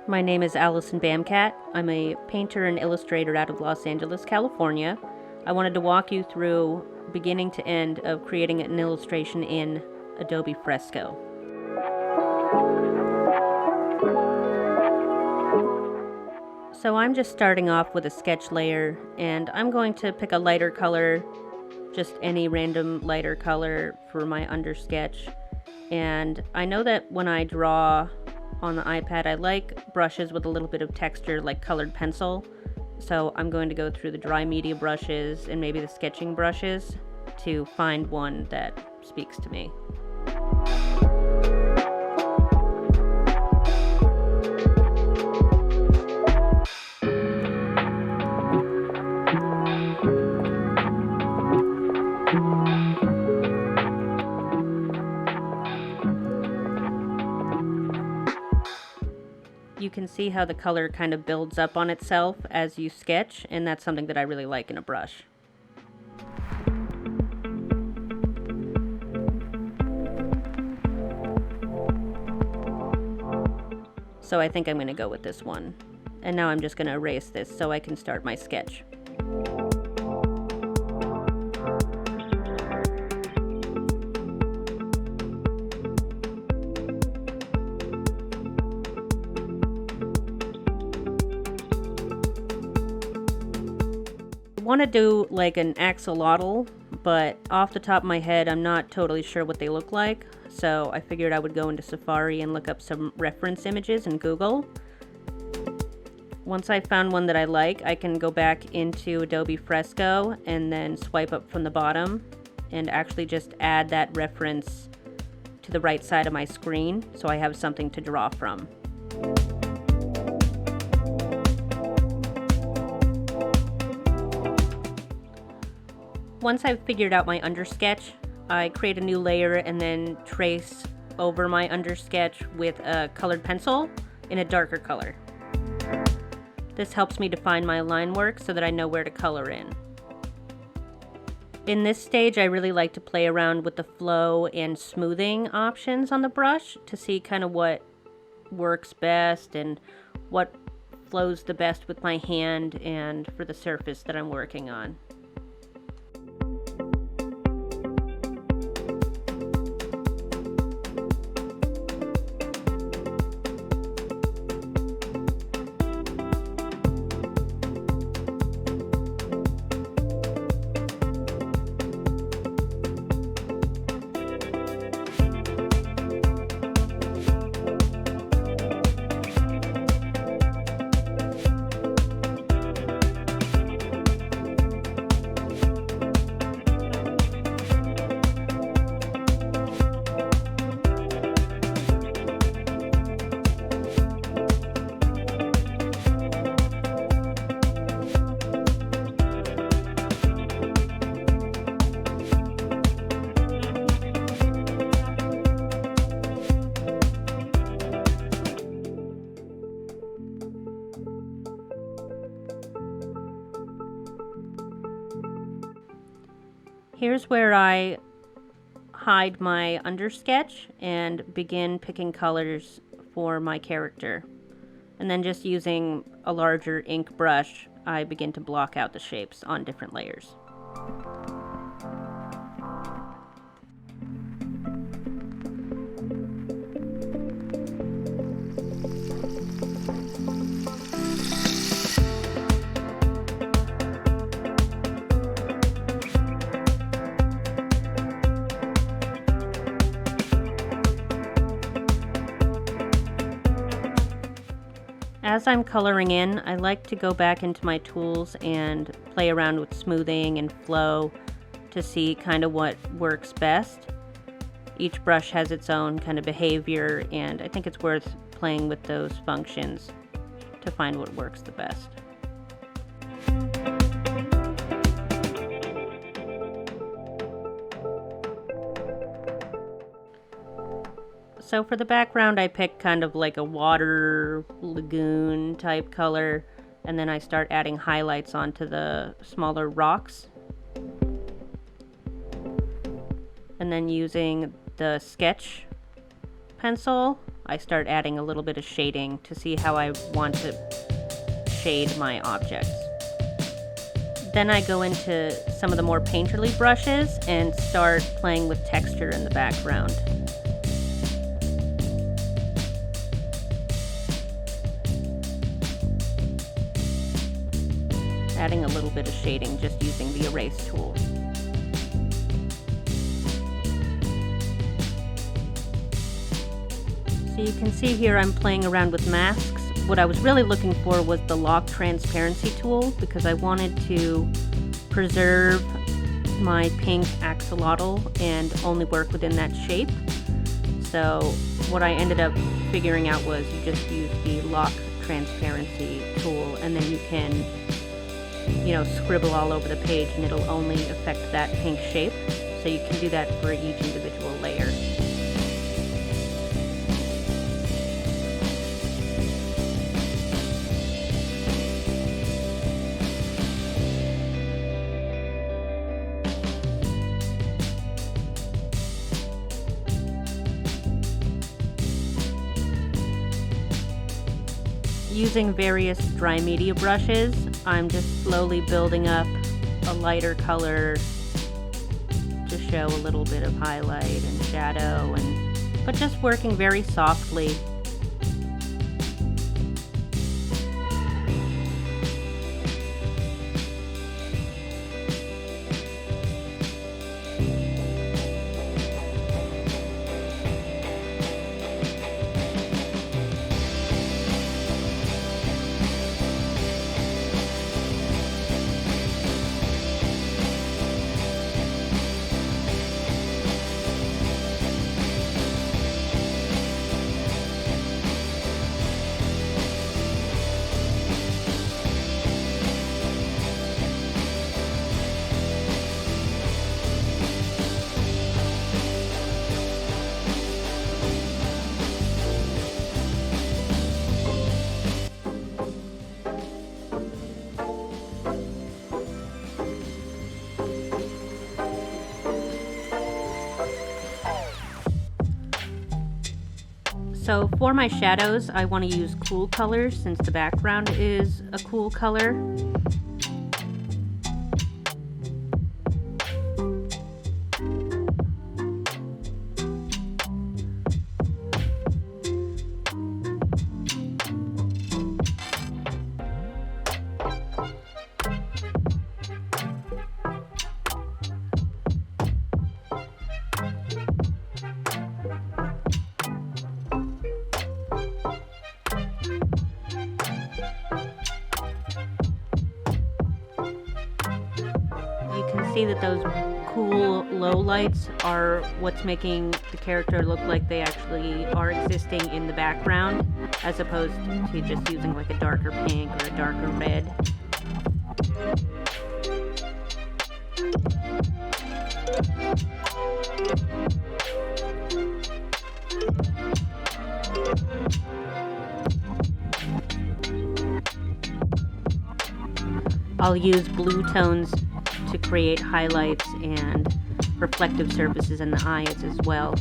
My name is Allison Bamcat. I'm a painter and illustrator out of Los Angeles, California. I wanted to walk you through beginning to end of creating an illustration in Adobe Fresco. So I'm just starting off with a sketch layer, and I'm going to pick a lighter color, just any random lighter color for my undersketch. And I know that when I draw on the iPad, I like brushes with a little bit of texture, like colored pencil. So I'm going to go through the dry media brushes and maybe the sketching brushes to find one that speaks to me. You can see how the color kind of builds up on itself as you sketch, and that's something that I really like in a brush. So I think I'm going to go with this one. And now I'm just going to erase this so I can start my sketch. I want to do like an axolotl, but off the top of my head I'm not totally sure what they look like, so I figured I would go into Safari and look up some reference images in Google. Once I found one that I like, I can go back into Adobe Fresco and then swipe up from the bottom and actually just add that reference to the right side of my screen so I have something to draw from. Once I've figured out my undersketch, I create a new layer and then trace over my undersketch with a colored pencil in a darker color. This helps me define my line work so that I know where to color in. In this stage, I really like to play around with the flow and smoothing options on the brush to see kind of what works best and what flows the best with my hand and for the surface that I'm working on. Here's where I hide my undersketch and begin picking colors for my character. And then just using a larger ink brush, I begin to block out the shapes on different layers. As I'm coloring in, I like to go back into my tools and play around with smoothing and flow to see kind of what works best. Each brush has its own kind of behavior, and I think it's worth playing with those functions to find what works the best. So for the background, I pick kind of like a water lagoon type color, and then I start adding highlights onto the smaller rocks. And then using the sketch pencil, I start adding a little bit of shading to see how I want to shade my objects. Then I go into some of the more painterly brushes and start playing with texture in the background. Adding a little bit of shading just using the erase tool. So you can see here I'm playing around with masks. What I was really looking for was the lock transparency tool because I wanted to preserve my pink axolotl and only work within that shape. So what I ended up figuring out was you just use the lock transparency tool and then you can scribble all over the page and it'll only affect that pink shape. So you can do that for each individual layer. Using various dry media brushes, I'm just slowly building up a lighter color to show a little bit of highlight and shadow, but just working very softly. So for my shadows, I want to use cool colors since the background is a cool color. See that those cool low lights are what's making the character look like they actually are existing in the background, as opposed to just using like a darker pink or a darker red. I'll use blue tones to create highlights and reflective surfaces in the eyes as well.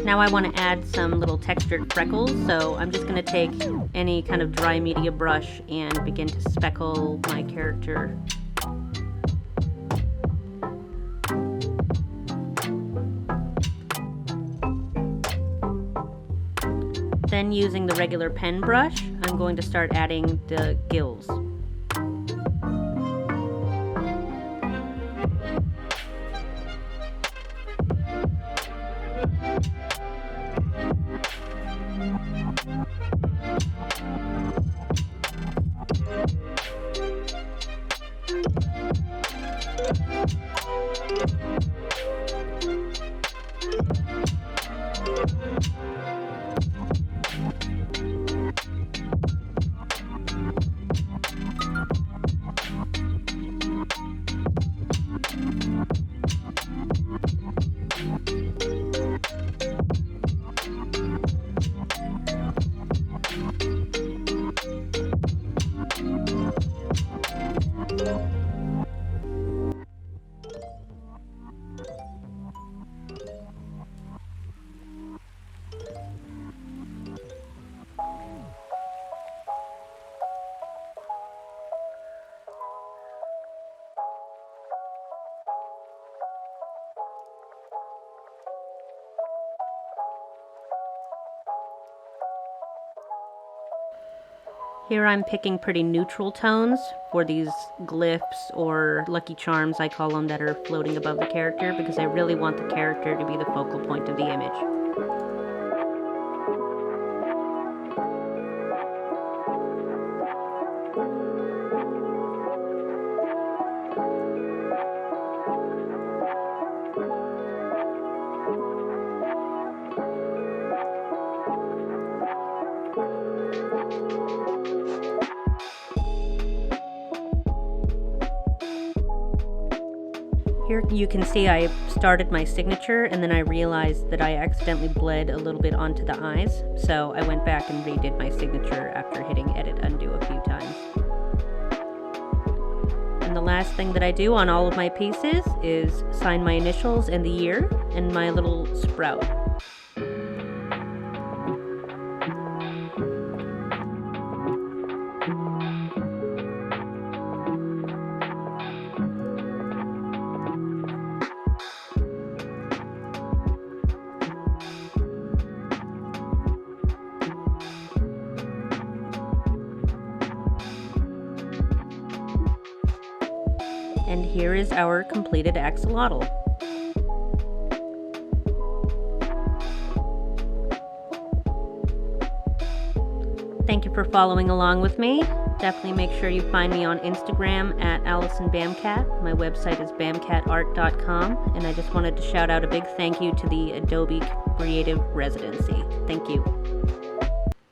Now I want to add some little textured freckles, so I'm just going to take any kind of dry media brush and begin to speckle my character. Then using the regular pen brush, I'm going to start adding the gills. Here I'm picking pretty neutral tones for these glyphs or lucky charms, I call them, that are floating above the character, because I really want the character to be the focal point of the image. Here you can see I started my signature and then I realized that I accidentally bled a little bit onto the eyes, so I went back and redid my signature after hitting edit undo a few times. And the last thing that I do on all of my pieces is sign my initials and the year and my little sprout. And here is our completed axolotl. Thank you for following along with me. Definitely make sure you find me on Instagram at Allison Bamcat. My website is bamcatart.com, and I just wanted to shout out a big thank you to the Adobe Creative Residency. Thank you.